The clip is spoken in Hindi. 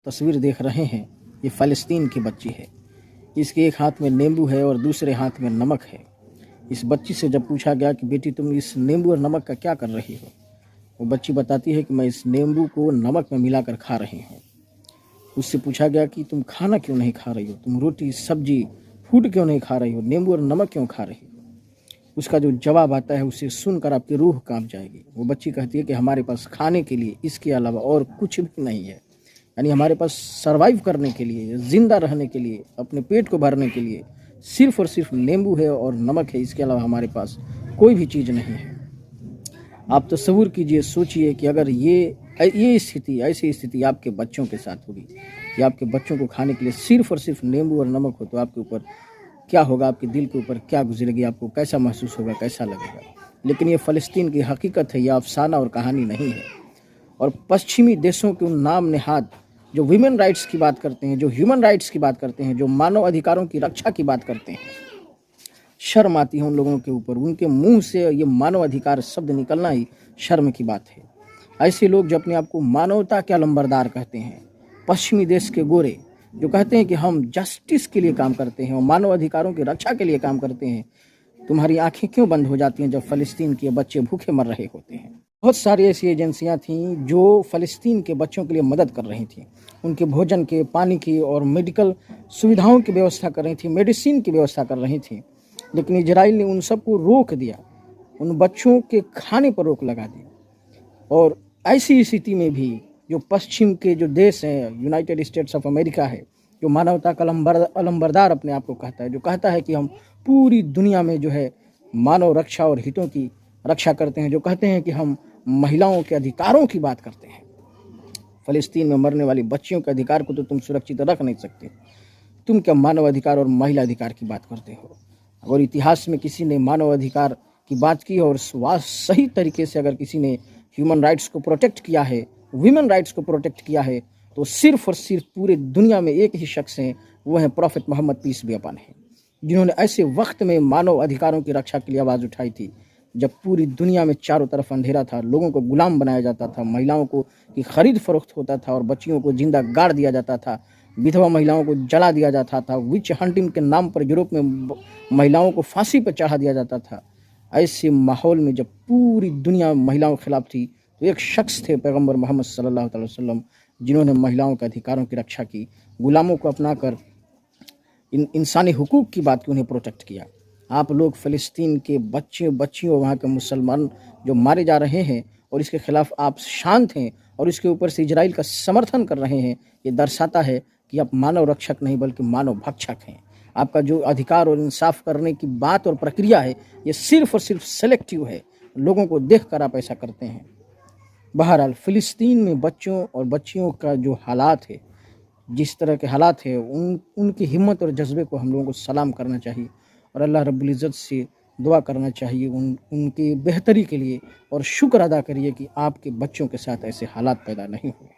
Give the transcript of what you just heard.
तस्वीर देख रहे हैं, ये फ़लस्तीन की बच्ची है। इसके एक हाथ में नींबू है और दूसरे हाथ में नमक है। इस बच्ची से जब पूछा गया कि बेटी तुम इस नींबू और नमक का क्या कर रही हो, वो बच्ची बताती है कि मैं इस नींबू को नमक में मिलाकर खा रही हूँ। उससे पूछा गया कि तुम खाना क्यों नहीं खा रही हो, तुम रोटी सब्जी फूड क्यों नहीं खा रही हो, नींबू और नमक क्यों खा रही हो। उसका जो जवाब आता है उसे सुनकर आपकी रूह कांप जाएगी। वो बच्ची कहती है कि हमारे पास खाने के लिए इसके अलावा और कुछ भी नहीं है। यानी हमारे पास सरवाइव करने के लिए, ज़िंदा रहने के लिए, अपने पेट को भरने के लिए सिर्फ़ और सिर्फ नींबू है और नमक है, इसके अलावा हमारे पास कोई भी चीज़ नहीं है। आप तसव्वुर कीजिए, सोचिए कि अगर ये स्थिति, ऐसी स्थिति आपके बच्चों के साथ होगी कि आपके बच्चों को खाने के लिए सिर्फ़ और सिर्फ नींबू और नमक हो, तो आपके ऊपर क्या होगा, आपके दिल के ऊपर क्या गुजरेगी, आपको कैसा महसूस होगा, कैसा लगेगा। लेकिन ये फ़लस्तीन की हकीकत है, ये अफ़साना और कहानी नहीं है। और पश्चिमी देशों के उन नाम नेहाद जो वीमेन राइट्स की बात करते हैं, जो ह्यूमन राइट्स की बात करते हैं, जो मानव अधिकारों की रक्षा की बात करते हैं, शर्म आती है उन लोगों के ऊपर। उनके मुंह से ये मानव अधिकार शब्द निकलना ही शर्म की बात है। ऐसे लोग जो अपने आप को मानवता के अलंबरदार कहते हैं, पश्चिमी देश के गोरे जो कहते हैं कि हम जस्टिस के लिए काम करते हैं और मानव अधिकारों की रक्षा के लिए काम करते हैं, तुम्हारी आंखें क्यों बंद हो जाती हैं जब फ़लस्तीन के बच्चे भूखे मर रहे होते हैं। बहुत सारी ऐसी एजेंसियां थीं जो फ़लस्तीन के बच्चों के लिए मदद कर रही थीं, उनके भोजन के, पानी की और मेडिकल सुविधाओं की व्यवस्था कर रही थी, मेडिसिन की व्यवस्था कर रही थी। लेकिन इजराइल ने उन सबको रोक दिया, उन बच्चों के खाने पर रोक लगा दी। और ऐसी स्थिति में भी जो पश्चिम के जो देश हैं, यूनाइटेड स्टेट्स ऑफ अमेरिका है, जो मानवता का अलंबरदार अपने आप को कहता है, जो कहता है कि हम पूरी दुनिया में जो है मानव रक्षा और हितों की रक्षा करते हैं, जो कहते हैं कि हम महिलाओं के अधिकारों की बात करते हैं। फ़लस्तीन में मरने वाली बच्चियों के अधिकार को तो तुम सुरक्षित रख नहीं सकते, तुम क्या मानव अधिकार और महिला अधिकार की बात करते हो। अगर इतिहास में किसी ने मानव अधिकार की बात की और सही तरीके से अगर किसी ने ह्यूमन राइट्स को प्रोटेक्ट किया है, वीमेन राइट्स को प्रोटेक्ट किया है, तो सिर्फ और सिर्फ पूरे दुनिया में एक ही शख्स हैं, वो हैं prophet Muhammad peace be upon है, जिन्होंने ऐसे वक्त में मानव अधिकारों की रक्षा के लिए आवाज़ उठाई थी जब पूरी दुनिया में चारों तरफ अंधेरा था, लोगों को गुलाम बनाया जाता था, महिलाओं को की खरीद फरोख्त होता था और बच्चियों को जिंदा गाड़ दिया जाता था, विधवा महिलाओं को जला दिया जाता था, विच हंटिंग के नाम पर यूरोप में महिलाओं को फांसी पर चढ़ा दिया जाता था। ऐसे माहौल में जब पूरी दुनिया महिलाओं के खिलाफ थी, तो एक शख्स थे पैगंबर मोहम्मद सल्लल्लाहु अलैहि वसल्लम, जिन्होंने महिलाओं के अधिकारों की रक्षा की, गुलामों को अपनाकर इंसानी हुकूक की बात की, उन्हें प्रोटेक्ट किया। आप लोग फ़लस्तीन के बच्चे बच्चियों, वहाँ के मुसलमान जो मारे जा रहे हैं और इसके खिलाफ आप शांत हैं और इसके ऊपर से इजराइल का समर्थन कर रहे हैं, ये दर्शाता है कि आप मानव रक्षक नहीं बल्कि मानव भक्षक हैं। आपका जो अधिकार और इंसाफ करने की बात और प्रक्रिया है, ये सिर्फ और सिर्फ सेलेक्टिव है, लोगों को देखकर आप ऐसा करते हैं। बहरहाल फ़लस्तीन में बच्चों और बच्चियों का जो हालात है, जिस तरह के हालात है, उनकी हिम्मत और जज्बे को हम लोगों को सलाम करना चाहिए और अल्लाह रब्बुल इज़्ज़त से दुआ करना चाहिए उनकी बेहतरी के लिए, और शुक्र अदा करिए कि आपके बच्चों के साथ ऐसे हालात पैदा नहीं हुए।